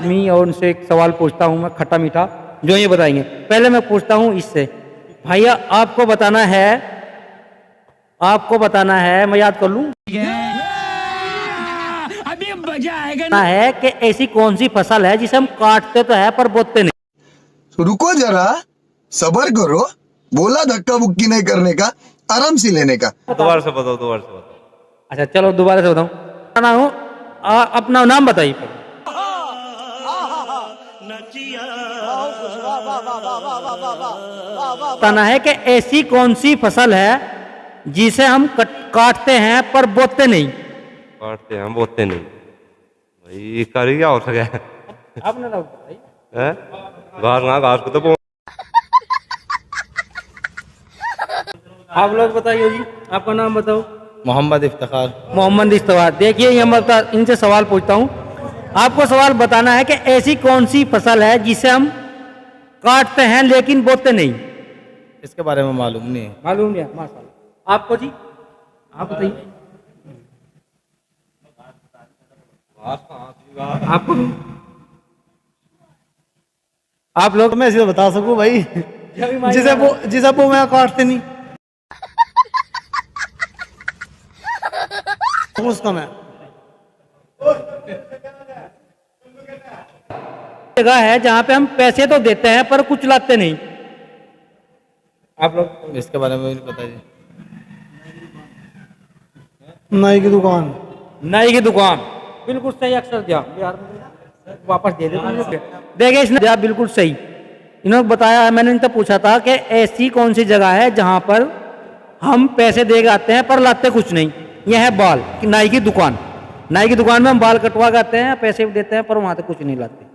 मैं और उनसे एक सवाल पूछता हूँ मैं, खट्टा मीठा, जो ये बताएंगे। पहले मैं पूछता हूँ इससे, भैया आपको बताना है, मैं याद कर लूँ, अभी मजा आएगा ना, है कि ऐसी कौन सी फसल है जिसे हम काटते तो है पर बोते नहीं। तो रुको जरा, सबर करो, बोला धक्का बुक्की नहीं करने का, आराम से लेने का। दोबारा से बताओ। अच्छा चलो दोबारा से बताऊँ। ना हूँ, अपना नाम बताइए। बताना है कि ऐसी कौन सी फसल है जिसे हम काटते हैं पर बोते नहीं। काटते हैं बोते नहीं, भाई कर क्या हो सके। आपने ना बताइए। घास को तो आप लोग बताइए जी, आपका नाम बताओ। मोहम्मद इफ्तिखार। मोहम्मद इफ्तिखार। देखिए ये मैं इनसे सवाल पूछता हूँ, आपको सवाल बताना है कि ऐसी कौन सी फसल है जिसे हम काटते हैं लेकिन बोते नहीं। इसके बारे में मालूम नहीं है। मालूम नहीं है, माशाल्लाह। आपको जी, आप बताइए। आपको भी? आप लोग? मैं इसे बता सकूं भाई, जिसे वो मैं काटते नहीं उसका मैं जगह है जहाँ पे हम पैसे तो देते हैं पर कुछ लाते नहीं। आप लोग? इसके बारे में नहीं पता जी। नाई की दुकान। नाई की दुकान, बिल्कुल सही अक्षर दिया यार, वापस दे दे। देखिए इसने दिया बिल्कुल सही। इन्होंने बताया है, मैंने इनसे पूछा था कि ऐसी कौन सी जगह है जहाँ पर हम पैसे दे के आते हैं पर लाते कुछ नहीं। यह है बाल, नाई की दुकान। नाई की दुकान में हम बाल कटवा के आते हैं, पैसे भी देते हैं पर वहां तक कुछ नहीं लाते।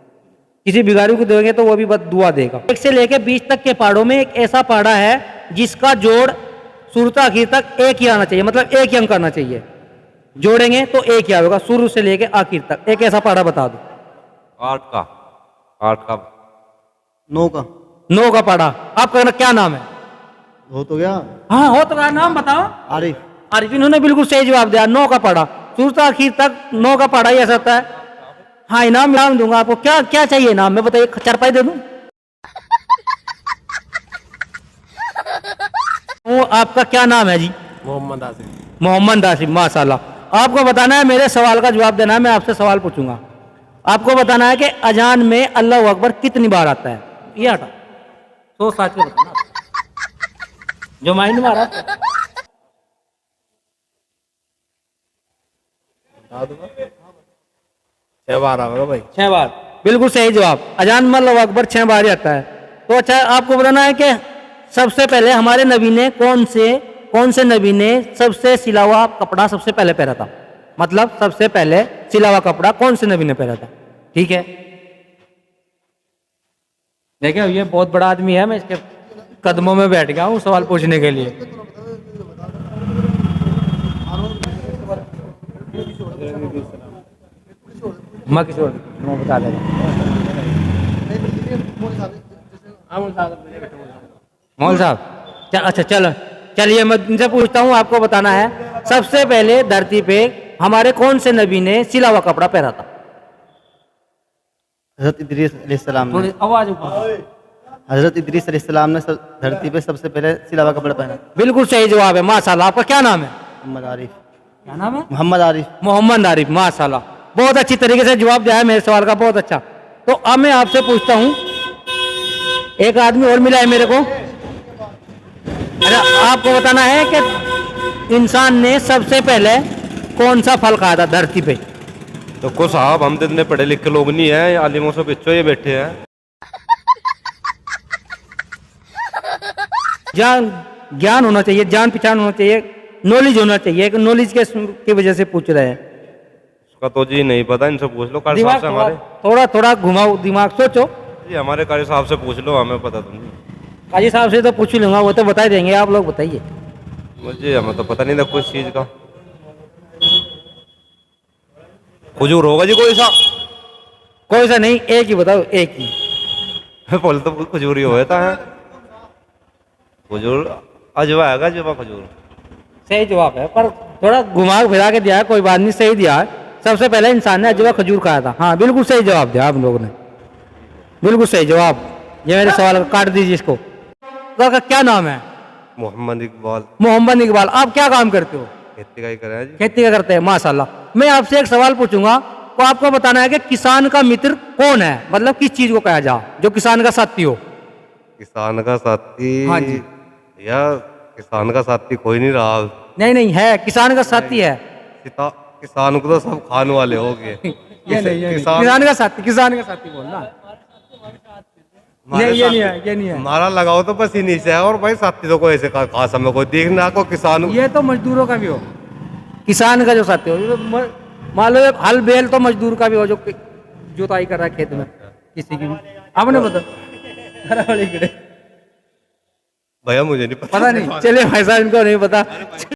किसी भिखारी को देंगे तो वो भी बस दुआ देगा। 1 से लेकर 20 तक के पहाड़ों में एक ऐसा पहाड़ा है जिसका जोड़ शुरू से आखिर तक एक ही आना चाहिए, मतलब एक ही अंक आना चाहिए। जोड़ेंगे तो एक ही आएगा शुरू से लेकर आखिर तक। एक ऐसा पहाड़ा बता दो। 8 का 9 का पहाड़ा। आपका क्या नाम है? हो तो गया। हाँ हो तो गया, नाम बताओ। आरिफ। आरिफ। इन्होंने बिल्कुल सही जवाब दिया, 9 का पहाड़ा। शुरू से आखिर तक 9 का पहाड़ा ही ऐसा होता है। हाँ इनाम दूंगा आपको। क्या क्या चाहिए इनाम में बताइए, चारपाई दे दूं? वो आपका क्या नाम है जी? मोहम्मद आसिफ। मोहम्मद आसिफ, माशाल्लाह। आपको बताना है, मेरे सवाल का जवाब देना है। मैं आपसे सवाल पूछूंगा, आपको बताना है कि अजान में अल्लाहू अकबर कितनी बार आता है। ये हटा सोच साच के बताना, जो माइंड में आ रहा है। 6 बार आएगा भाई। 6 बार, बिल्कुल सही जवाब। अजान में अल्लाहू अकबर 6 बार ही आता है। तो अच्छा आपको बताना है कि सबसे पहले हमारे नबी ने कौन से नबी ने सबसे सिला हुआ कपड़ा सबसे पहले पहना था। मतलब सबसे पहले सिला हुआ कपड़ा कौन से नबी ने पहना था। ठीक है, देखिए ये बहुत बड़ा आदमी है, मैं इसके कदमों में बैठ गया हूँ सवाल पूछने के लिए। मैं बता देगा। मौल साहब, अच्छा चलिए मैं इनसे पूछता हूँ, आपको बताना है सबसे पहले धरती पे हमारे कौन से नबी ने सिला हुआ कपड़ा पहना था। हजरत इदरीस अलैहिस्सलाम ने। आवाज ऊपर। हजरत इदरीस अलैहिस्सलाम ने धरती पे सबसे पहले सिला हुआ कपड़ा पहना। बिल्कुल सही जवाब है, माशाल्लाह। आपका क्या नाम है? मोहम्मद आरिफ। क्या नाम है? मोहम्मद आरिफ। मोहम्मद आरिफ, माशाल्लाह। बहुत अच्छी तरीके से जवाब दिया है मेरे सवाल का, बहुत अच्छा। तो अब मैं आपसे पूछता हूँ, एक आदमी और मिला है मेरे को। अरे आपको बताना है कि इंसान ने सबसे पहले कौन सा फल खाया था धरती पे। तो को साहब, हम तो इतने पढ़े लिखे लोग नहीं है, आलिमों से पिछो ये बैठे हैं। ज्ञान होना चाहिए, जान पहचान होना चाहिए, नॉलेज होना चाहिए। नॉलेज की वजह से पूछ रहे हैं। उसका तो जी नहीं पता, इनसे पूछ लो। कारी साहब से हमारे थोड़ा घुमाओ दिमाग, सोचो जी। हमारे कारी साहब से पूछ लो, हमें पता तो नहीं। काजी साहब से तो पूछ लूंगा, वो तो बता देंगे। आप लोग बताइए। मुझे हमें तो पता नहीं था कुछ चीज का। खजूर होगा जी कोई सा नहीं, एक ही बताओ, एक ही। बोल तो खजूर ही होता है। खजूर अजवा है, अजवा खजूर। सही जवाब है, पर थोड़ा घुमा फिरा के दिया है, कोई बात नहीं, सही दिया है। सबसे पहले इंसान ने अजवा खजूर खाया था। हाँ बिल्कुल सही जवाब दिया आप लोगों ने, बिल्कुल सही जवाब। ये मेरे सवाल का काट दीजिए इसको। तो आपका क्या नाम है? मोहम्मद इकबाल। मोहम्मद इकबाल। आप क्या काम करते हो? खेती का ही करें जी। खेती का करते हैं, माशाल्लाह। मैं आपसे एक सवाल पूछूंगा, तो आपको बताना है कि किसान का मित्र कौन है, मतलब किस चीज को कहा जा, जो किसान का साथी हो। किसान का साथी? हाँ जी। यार किसान का साथी कोई नहीं रहा। नहीं नहीं है, किसान का साथी है। किसान को तो सब खाने वाले हो गए। ये नहीं, किसान का साथी, किसान का साथी बोलना। नहीं ये नहीं है, ये नहीं है। हमारा लगाओ तो बस इन्हीं से है, और भाई साथी तो कोई ऐसे खास हमें कोई देखना को किसान। ये तो मजदूरों का भी हो, किसान का जो साथी हो, ये तो मान लो हल बैल तो मजदूर का भी हो, जो जुताई कर रहा है खेत में किसी की भी। आपने बता भैया मुझे नहीं पता नहीं, चलिए भाई साहब इनको नहीं पता।